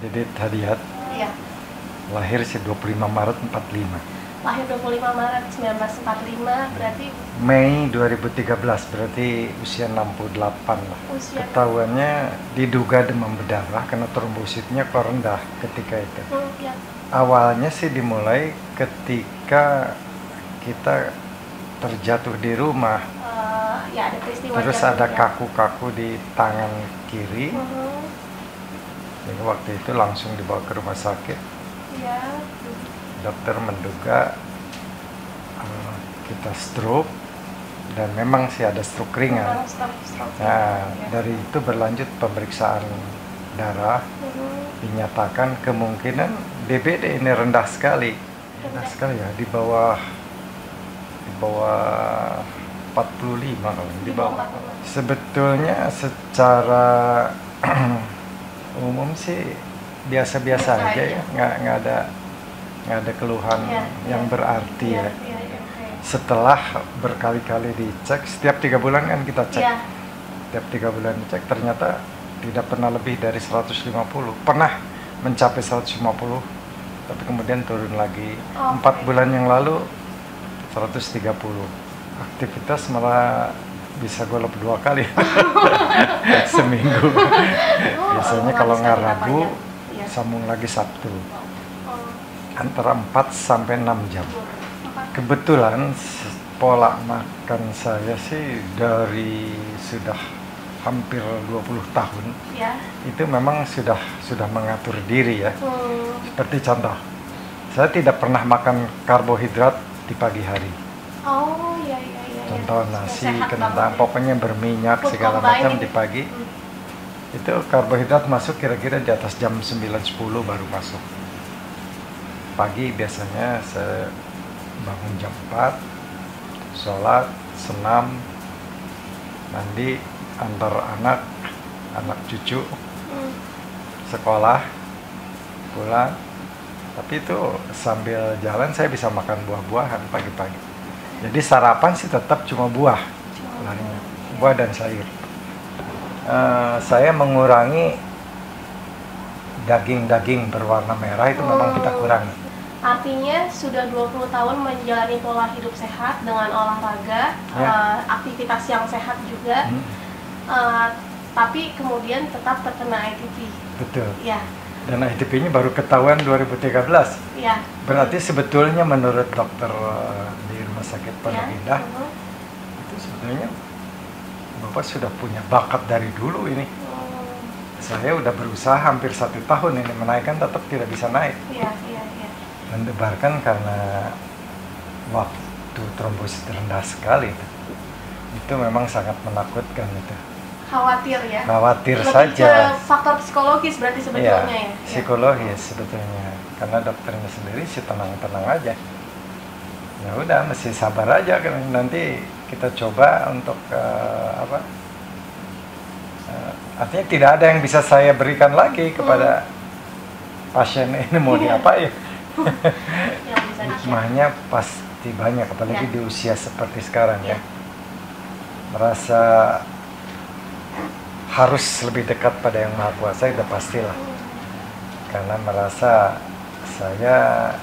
Jadi Hadiat Iya. lahir sih 25 Maret 45. Lahir 25 Maret 1945, berarti Mei 2013, berarti usia 68 lah. usia. Ketahuannya diduga demam berdarah karena trombositnya kok rendah ketika itu. Ya. Awalnya sih dimulai ketika kita terjatuh di rumah. Ya ada peristiwa. Terus jatuh, ada ya. kaku-kaku di tangan kiri. Mhm. Jadi waktu itu langsung dibawa ke rumah sakit. Iya. Dokter menduga kita stroke, dan memang sih ada stroke ringan. Memang stroke. Nah, Ya. dari itu berlanjut pemeriksaan darah, dinyatakan kemungkinan DBD ini rendah sekali. Rendah sekali ya, di bawah 45 kalau di bawah. Sebetulnya secara umum sih biasa-biasa aja ya, nggak ada keluhan yang berarti ya. Setelah berkali-kali dicek, setiap 3 bulan kan kita cek. Setiap 3 bulan dicek, ternyata tidak pernah lebih dari 150. Pernah mencapai 150, tapi kemudian turun lagi. 4 bulan yang lalu 130. Aktivitas malah bisa golop 2 kali seminggu. Biasanya kalau nggak Rabu, sambung lagi Sabtu. Antara 4 sampai 6 jam. Kebetulan pola makan saya sih dari sudah hampir 20 tahun. Itu memang sudah mengatur diri ya. Seperti contoh, saya tidak pernah makan karbohidrat di pagi hari. Oh iya. Contoh nasi, kentang, pokoknya berminyak segala macam di pagi. Itu karbohidrat masuk kira-kira di atas jam 9-10 baru masuk. Pagi biasanya saya bangun jam 4, sholat, senam, mandi, antar anak cucu, sekolah, pulang. Tapi itu sambil jalan saya bisa makan buah-buahan pagi-pagi. Jadi sarapan sih tetap cuma buah, buah dan sayur. Saya mengurangi daging berwarna merah, itu memang kita kurangi. Artinya sudah 20 tahun menjalani pola hidup sehat dengan olahraga, aktivitas yang sehat juga, tapi kemudian tetap terkena ITP. Betul. Ya. Dan ITP-nya baru ketahuan 2013. Ya. Berarti sebetulnya menurut dokter di Rumah Sakit Pondok Indah, itu sebetulnya Bapak sudah punya bakat dari dulu ini. Saya udah berusaha hampir 1 tahun ini menaikkan, tetap tidak bisa naik. Iya. Mendebarkan karena waktu trombosit rendah sekali itu memang sangat menakutkan itu. Khawatir ya. Khawatir lebih saja. Ke faktor psikologis berarti sebetulnya ya. Psikologis sebetulnya. Karena dokternya sendiri sih tenang-tenang aja. Ya udah, mesti sabar aja kan, nanti kita coba untuk artinya tidak ada yang bisa saya berikan lagi kepada pasien ini, mau diapain. Hikmahnya pasti banyak, apalagi di usia seperti sekarang ya. Merasa harus lebih dekat pada Yang Maha Kuasa, itu pastilah. Karena merasa saya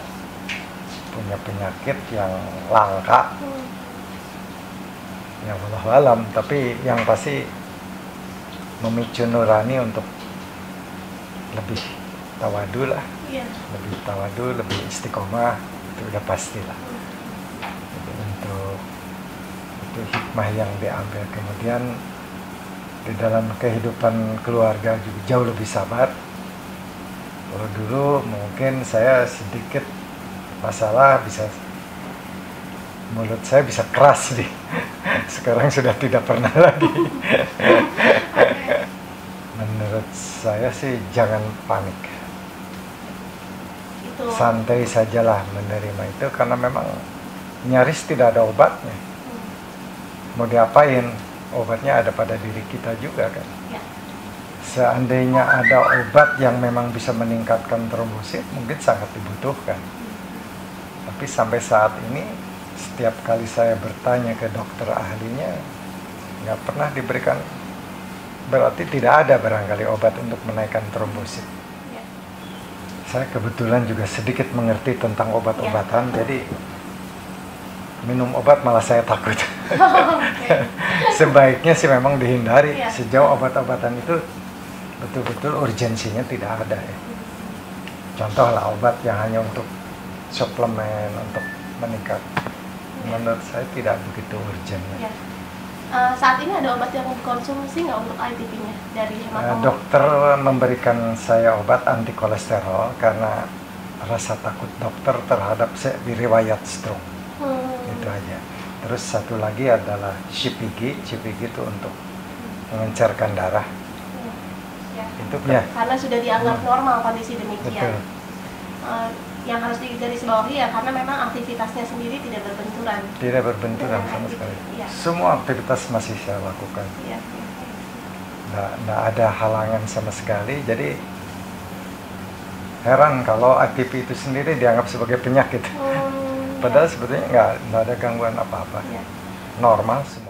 punya penyakit yang langka. Ya wallahu alam, tapi yang pasti memicu nurani untuk lebih tawadu lah. Lebih tawadu, lebih istiqomah, itu udah pastilah. Jadi untuk itu hikmah yang diambil. Kemudian di dalam kehidupan keluarga juga jauh lebih sabar. Kalau dulu mungkin saya sedikit masalah, mulut saya bisa keras nih. Sekarang sudah tidak pernah lagi. Menurut saya sih jangan panik. Santai sajalah menerima itu, karena memang nyaris tidak ada obatnya. Mau diapain? Obatnya ada pada diri kita juga kan. Seandainya ada obat yang memang bisa meningkatkan trombosit, mungkin sangat dibutuhkan. Tapi sampai saat ini, setiap kali saya bertanya ke dokter ahlinya, nggak pernah diberikan. Berarti tidak ada barangkali obat untuk menaikkan trombosit. Saya kebetulan juga sedikit mengerti tentang obat-obatan, jadi minum obat malah saya takut. Sebaiknya sih memang dihindari sejauh obat-obatan itu betul-betul urgensinya tidak ada ya. Contohlah obat yang hanya untuk suplemen, untuk meningkat, menurut saya tidak begitu urgent. Saat ini ada obat yang dikonsumsi nggak untuk ITP-nya dari hematolog? Dokter memberikan saya obat anti kolesterol karena rasa takut dokter terhadap saya riwayat stroke. Itu aja. Terus satu lagi adalah CPG. CPG itu untuk mengencerkan darah. Itu karena sudah dianggap normal kondisi demikian. Yang harus digarisbawahi ya karena memang aktivitasnya sendiri tidak berbenturan. Tidak berbenturan sama sekali. Semua aktivitas masih saya lakukan. Nggak ada halangan sama sekali. Jadi heran kalau ITP itu sendiri dianggap sebagai penyakit. Padahal sebetulnya nggak ada gangguan apa-apa. Normal semua.